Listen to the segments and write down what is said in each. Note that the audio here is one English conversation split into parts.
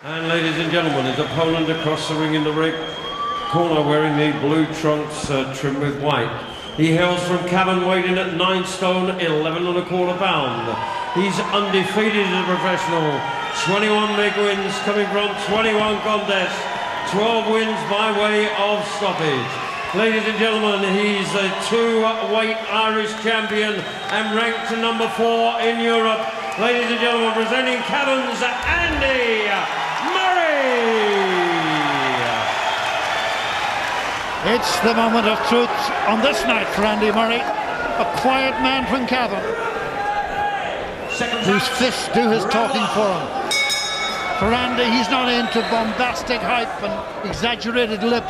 And ladies and gentlemen, his opponent across the ring in the ring corner wearing the blue trunks trimmed with white. He hails from Cavan, weighing at 9 stone 11 1/4 pound. He's undefeated as a professional. 21 big wins coming from 21 contests. 12 wins by way of stoppage. Ladies and gentlemen, he's a 2-weight Irish champion and ranked number 4 in Europe. Ladies and gentlemen, presenting Cavan's Andy Murray. It's the moment of truth on this night for Andy Murray, a quiet man from Cavan, whose fists do his talking for him. For Andy, he's not into bombastic hype and exaggerated lip.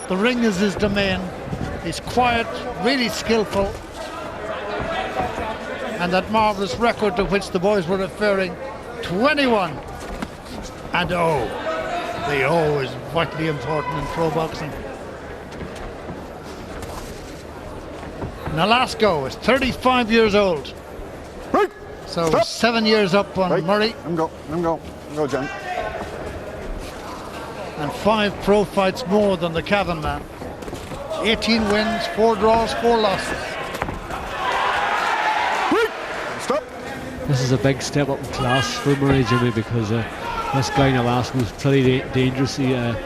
The ring is his domain. He's quiet, really skillful, and that marvellous record to which the boys were referring, 21 and 0. The O is vitally important in pro boxing. Nolasco is 35 years old. Right. So Stop. 7 years up on Right. Murray. Let him go, John. And 5 pro fights more than the Cavan man. 18 wins, 4 draws, 4 losses. Right. Stop. This is a big step up in class for Murray, Jimmy, because this guy Nolasco is pretty dangerous. And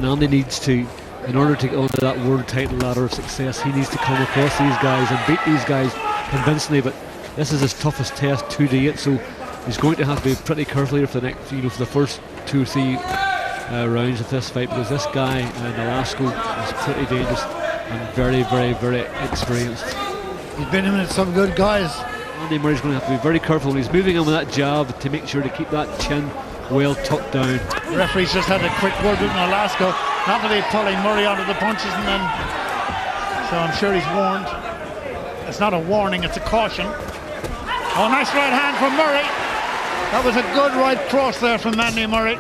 Andy needs to, in order to get onto that world title ladder of success, he needs to come across these guys and beat these guys convincingly. But this is his toughest test to date, so he's going to have to be pretty careful here for the next, for the first 2 or 3 rounds of this fight, because this guy Nolasco is pretty dangerous and very, very, very experienced. He's been in with some good guys. Andy Murray's going to have to be very careful when he's moving in with that jab to make sure to keep that chin well tucked down. The referee's just had a quick word with Nolasco not to be pulling Murray onto the punches, and then, so I'm sure he's warned. It's not a warning, it's a caution. Oh, nice right hand from Murray. That was a good right cross there from Andy Murray.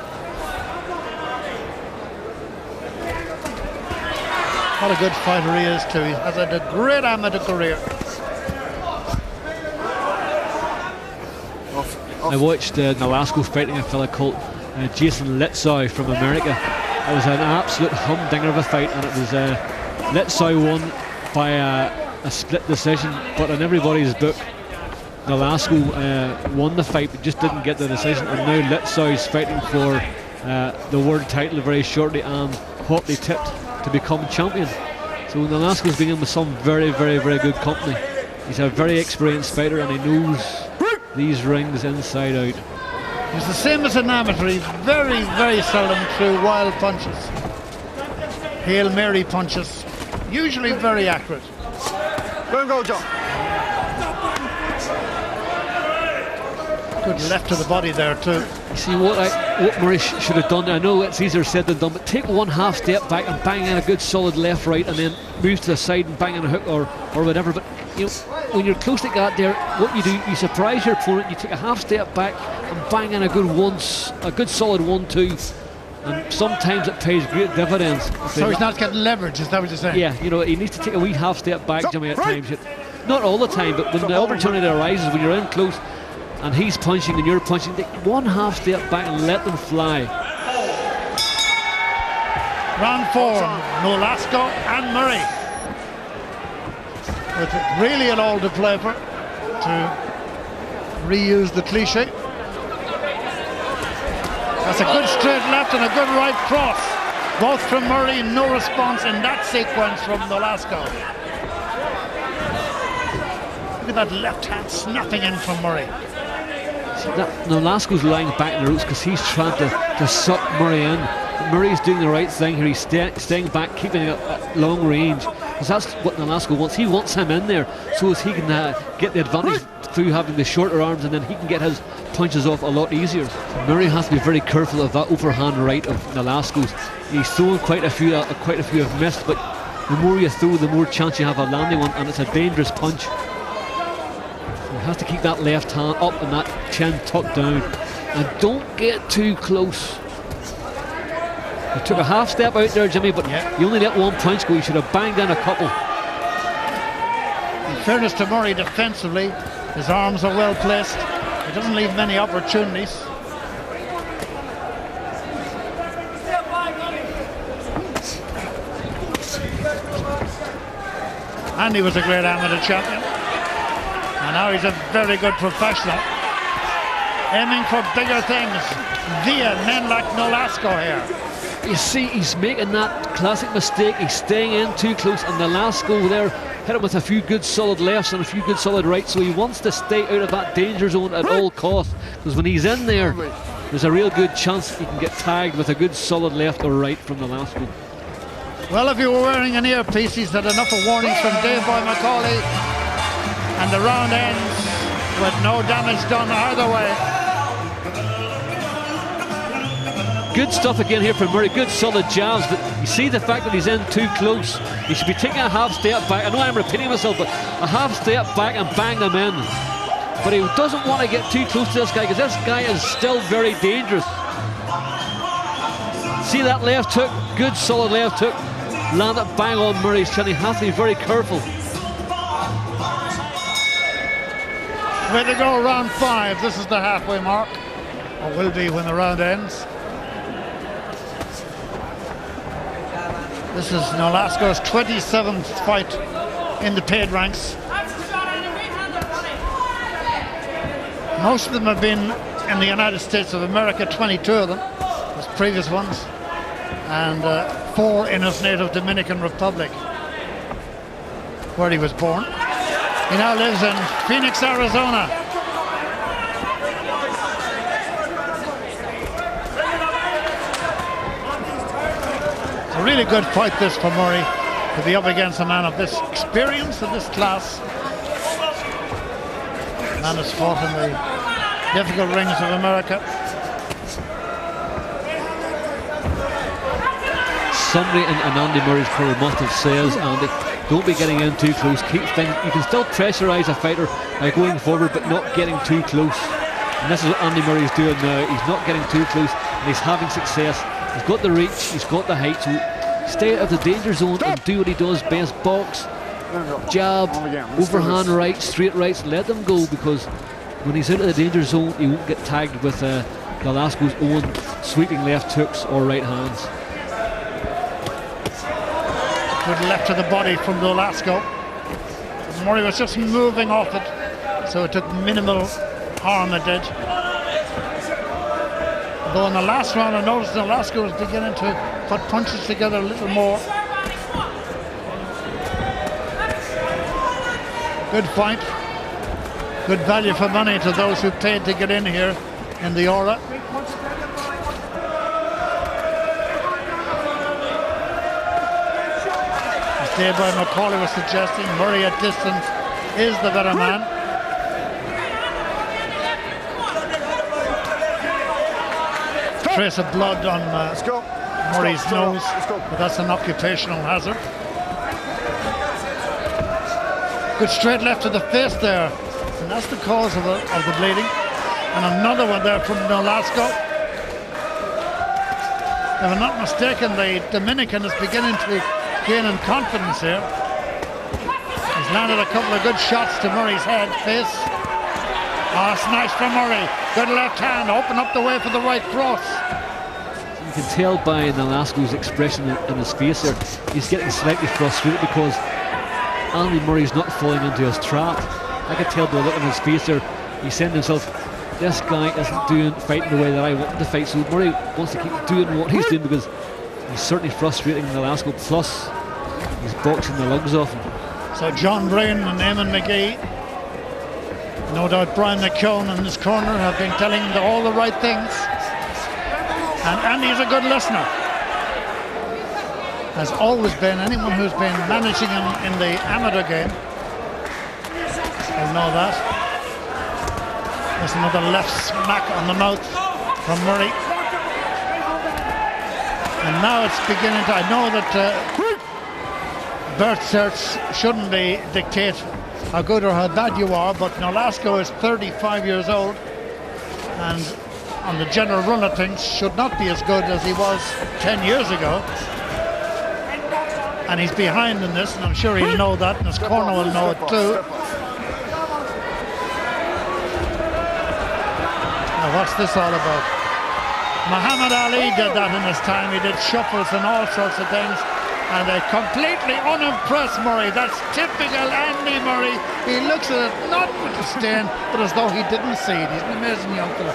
What a good fighter he is too. He has had a great amateur career. I watched Nolasco fighting a fella called Jason Litzow from America. It was an absolute humdinger of a fight, and it was Litzow won by a split decision, but in everybody's book Nolasco won the fight but just didn't get the decision, and now Litzow's fighting for the world title very shortly and hotly tipped to become champion. So Nolasco's been in with some very, very, very good company. He's a very experienced fighter and he knows these rings inside out. He's the same as an amateur. He's very, very seldom threw wild punches. Hail Mary punches. Usually very accurate. Let him go, John. Good left to the body there too. You see what Murray should have done. I know it's easier said than done, but take 1/2 step back and bang in a good solid left right, and then move to the side and bang in a hook or whatever. But when you're close to that there, what you do, you surprise your opponent. You take a 1/2 step back and bang in a good solid 1-2, and sometimes it pays great dividends. So he's not getting leverage, is that what you're saying? Yeah, he needs to take a wee 1/2 step back, Jimmy, at times. Not all the time, but when the opportunity arises, when you're in close and he's punching and you're punching, take 1/2 step back and let them fly. Round 4, Nolasco and Murray. With really it all to play for, to reuse the cliche. That's a good straight left and a good right cross. Both from Murray, no response in that sequence from Nolasco. Look at that left hand snapping in from Murray. Nolasco's lying back in the ropes because he's trying to suck Murray in. Murray's doing the right thing here. He's staying back, keeping it at long range, because that's what Nolasco wants. He wants him in there so as he can get the advantage through having the shorter arms, and then he can get his punches off a lot easier. Murray has to be very careful of that overhand right of Nolasco's. He's thrown quite a few have missed, but the more you throw, the more chance you have of landing one, and it's a dangerous punch. He has to keep that left hand up and that chin tucked down, and don't get too close. He took a 1/2 step out there, Jimmy, but you only let 1 punch go. You should have banged in a couple. In fairness to Murray, defensively, his arms are well placed. He doesn't leave many opportunities. And he was a great amateur champion. And now he's a very good professional. Aiming for bigger things via men like Nolasco here. You see, he's making that classic mistake. He's staying in too close, and Nolasco there hit him with a few good solid lefts and a few good solid rights. So he wants to stay out of that danger zone at all costs, because when he's in there, there's a real good chance he can get tagged with a good solid left or right from Nolasco. Well, if you were wearing an earpiece, he's had enough of warnings from Dave Boy McCauley, and the round ends with no damage done either way. Good stuff again here from Murray, good solid jabs, but you see the fact that he's in too close. He should be taking a half step back. I know I'm repeating myself, but a half step back and bang them in. But he doesn't want to get too close to this guy, because this guy is still very dangerous. See that left hook, good solid left hook, landed bang on Murray's chin. He has to be very careful. Way to go, round 5. This is the halfway mark, or will be when the round ends. This is Nolasco's 27th fight in the paid ranks. Most of them have been in the United States of America, 22 of them, his previous ones, and 4 in his native Dominican Republic, where he was born. He now lives in Phoenix, Arizona. A really good fight this for Murray, to be up against a man of this experience and this class. Man has fought in the difficult rings of America. Somebody in Andy Murray's corner must have says, Andy, don't be getting in too close. Keep things. You can still pressurise a fighter by going forward, but not getting too close. And this is what Andy Murray's doing now. He's not getting too close, and he's having success. He's got the reach, he's got the height, so stay out of the danger zone and do what he does best. Box, jab, overhand rights, straight rights, let them go, because when he's out of the danger zone, he won't get tagged with Nolasco's own sweeping left hooks or right hands. Good left to the body from Nolasco. Murray was just moving off it, so it took minimal harm it did. Though in the last round I noticed Nolasco was beginning to put punches together a little more. Good fight. Good value for money to those who paid to get in here in the Aura. As Dave Boy McCauley was suggesting, Murray at distance is the better man. Trace of blood on Murray's nose, but that's an occupational hazard. Good straight left to the face there, and that's the cause of the bleeding. And another one there from Nolasco. If I'm not mistaken, the Dominican is beginning to gain in confidence here. He's landed a couple of good shots to Murray's head, face. Oh, smash from Murray. Good left hand, open up the way for the right cross. You can tell by Nolasco's expression in his face there, he's getting slightly frustrated because Andy Murray's not falling into his trap. I could tell by the look on his face there, he's saying to himself, this guy isn't fighting the way that I want him to fight, so Murray wants to keep doing what he's doing, because he's certainly frustrating Nolasco, plus he's boxing the lungs off him. So John Brain and Eamon McGee, no doubt Brian McKeown in his corner, have been telling him all the right things. And Andy's a good listener. Has always been. Anyone who's been managing him in the amateur game will know that. There's another left smack on the mouth from Murray. And now it's beginning to... I know that birth certs shouldn't dictate how good or how bad you are, but Nolasco is 35 years old, and on the general run of things should not be as good as he was 10 years ago. And he's behind in this, and I'm sure he'll know that, and his corner will know it too. Now what's this all about? Muhammad Ali did that in his time. He did shuffles and all sorts of things. and they completely unimpressed Murray. That's typical Andy Murray. He looks at it not with disdain, but as though he didn't see it. He's an amazing young fella.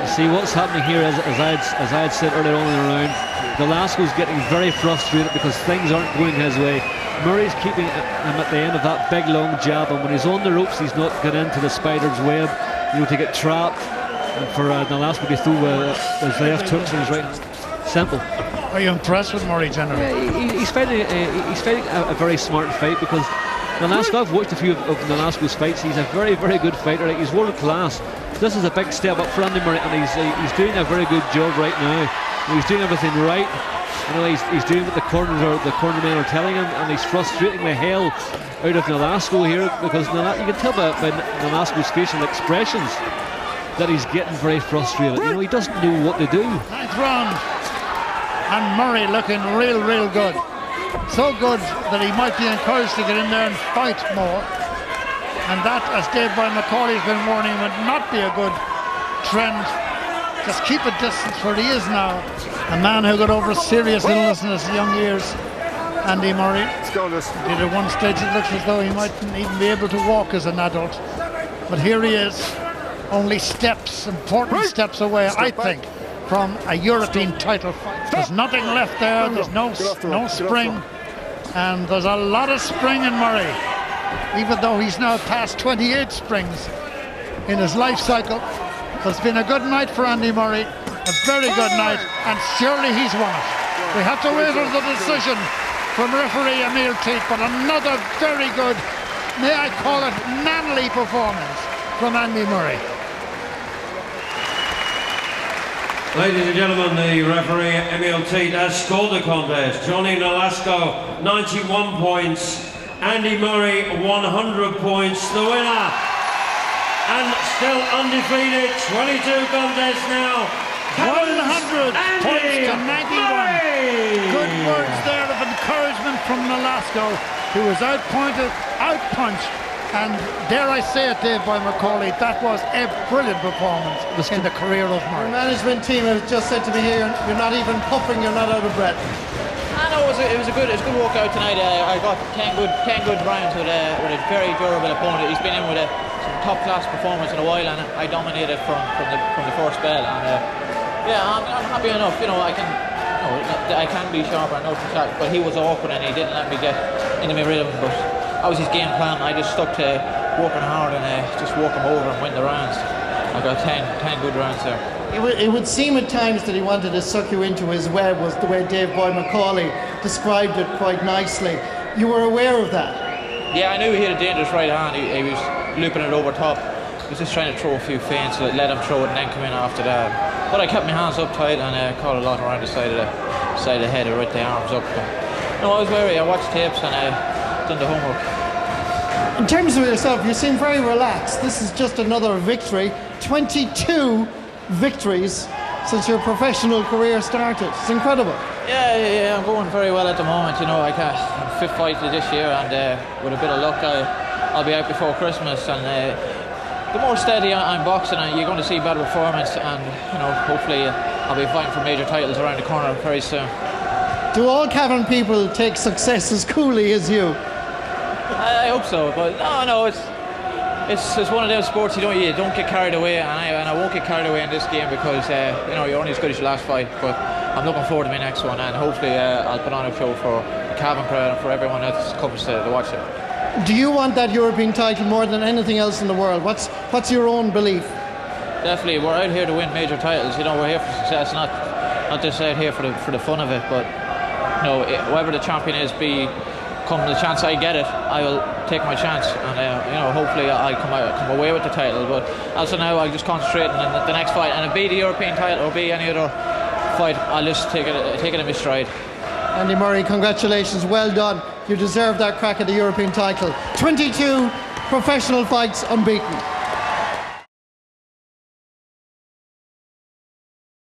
You see what's happening here, as I had said earlier on in the round, Nolasco's getting very frustrated because things aren't going his way. Murray's keeping him at the end of that big long jab, and when he's on the ropes he's not got into the spider's web, to get trapped, and for Nolasco to throw his left hooks and his right hand. Simple. Are you impressed with Murray generally? Yeah, he's fighting a very smart fight, because Nolasco, I've watched a few of Nolasco's fights. He's a very, very good fighter. Like, he's world class. This is a big step up for Andy Murray, and he's doing a very good job right now. He's doing everything right. He's doing what the cornermen are telling him, and he's frustrating the hell out of Nolasco here, because you can tell by Nolasco's facial expressions that he's getting very frustrated. He doesn't know what to do. Ninth round, and Murray looking real good. So good that he might be encouraged to get in there and fight more. And that, as Dave Boy McCauley's been warning, would not be a good trend. Just keep a distance where he is now. A man who got over serious illness in his young years, Andy Murray. Did at one stage it looks as though he mightn't even be able to walk as an adult. But here he is, only important steps away, I think, from a European title fight. There's nothing left there, there's no spring, and there's a lot of spring in Murray, even though he's now past 28 springs in his life cycle. It's been a good night for Andy Murray, a very good night, and surely he's won it. We have to wait for the decision from referee Emil Teat, but another very good, may I call it, manly performance from Andy Murray. Ladies and gentlemen, the referee Emil Teat has scored the contest. Johnny Nolasco, 91 points. Andy Murray, 100 points. The winner, and still undefeated, 22 contests now. 100 points to 91. Good words there of encouragement from Nolasco, who was outpointed, outpunched, and dare I say it, Dave Boy McCauley, that was a brilliant performance in the career of Murray. The management team has just said to me here, you're not even puffing, you're not out of breath. I know it was a good walkout tonight. I got 10 good rounds with a very durable opponent. He's been in with some top class performance in a while, and I dominated from the first bell. And I'm happy enough. I can be sharper, I know for sure, but he was awkward and he didn't let me get into my rhythm. But that was his game plan. I just stuck to working hard and just walk him over and win the rounds. I got 10 good rounds there. It would seem at times that he wanted to suck you into his web, was the way Dave Boy McCauley described it quite nicely. You were aware of that? Yeah, I knew he had a dangerous right hand. He was looping it over top. He was just trying to throw a few feints, let him throw it and then come in after that. But I kept my hands up tight and caught a lot around the side of the head, or right the arms up. But, no, I was wary. I watched tapes and done the homework. In terms of yourself, you seem very relaxed. This is just another victory. 22 victories since your professional career started. It's incredible. Yeah, I'm going very well at the moment. I got fifth fight this year, and with a bit of luck, I'll be out before Christmas. And the more steady I'm boxing, and you're going to see better performance. And hopefully, I'll be fighting for major titles around the corner very soon. Do all Cavan people take success as coolly as you? I hope so, but no, it's one of those sports you don't get carried away, and I won't get carried away in this game because you're only as good as your last fight. But I'm looking forward to my next one, and hopefully I'll put on a show for the Cavan crowd and for everyone that comes to watch it. Do you want that European title more than anything else in the world? What's your own belief? Definitely, we're out here to win major titles. We're here for success, not just out here for the fun of it. But whoever the champion is, come the chance I get it, I will take my chance, and hopefully I'll come away with the title. But as of now, I'll just concentrate on the next fight, and if it be the European title or be any other fight, I'll just take it in my stride. Andy Murray, congratulations, well done. You deserve that crack at the European title. 22 professional fights unbeaten.